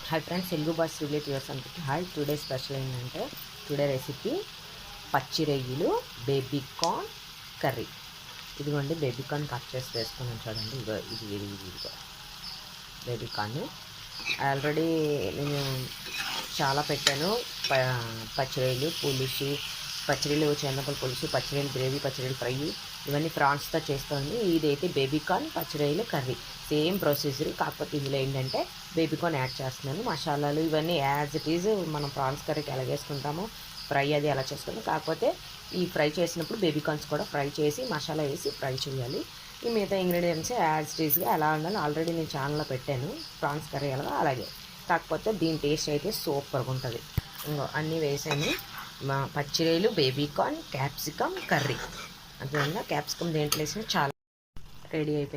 Hi friends, Telugu boss relatives అందరికీ hi. Today special ఏంటంటే today recipe పచ్చి రొయ్యలు బేబీకార్న్ కర్రీ. ఇదిగోండి బేబీకార్న్ కట్ చేసి వేసుకున్నాను చూడండి. ఇదిగో బేబీకార్న్ ఆల్రెడీ నేను చాలా పెట్టాను. పచ్చిరొయ్యలు పులుసు, పచ్చిరొయ్యలు చేపల పులుసు, పచ్చిరొయ్యలు గ్రేవీ, పచ్చిరొయ్యలు ఫ్రై, ఇవన్నీ ప్రాన్స్తో చేస్తుంది. ఇదైతే బేబీకార్న్ పచ్చిరొయ్యలు కర్రీ. సేమ్ ప్రొసీజర్, కాకపోతే ఇందులో ఏంటంటే బేబీకార్న్ యాడ్ చేస్తున్నాను. మసాలాలు ఇవన్నీ యాజ్ ఇట్ ఈజ్ మనం ప్రాన్స్ కర్రీకి ఎలా వేసుకుంటామో ఫ్రై అది ఎలా చేసుకుంటాం. కాకపోతే ఈ ఫ్రై చేసినప్పుడు బేబీకార్న్స్ కూడా ఫ్రై చేసి మసాలా వేసి ఫ్రై చేయాలి. ఈ మిగతా ఇంగ్రీడియంట్స్ యాజ్ ఇట్ ఈజ్గా ఎలా ఉండాలి ఆల్రెడీ నేను ఛానల్లో పెట్టాను. ప్రాన్స్ కర్రీ ఎలాగో అలాగే, కాకపోతే దీని టేస్ట్ అయితే సూపర్గా ఉంటుంది. ఇంకో అన్నీ వేసాను. పచ్చిరొయ్యలు, బేబీకార్న్, క్యాప్సికమ్ కర్రీ. అంతేనా, క్యాప్సికమ్ దేంట్లో వేసినా చాలా రెడీ అయిపోయింది.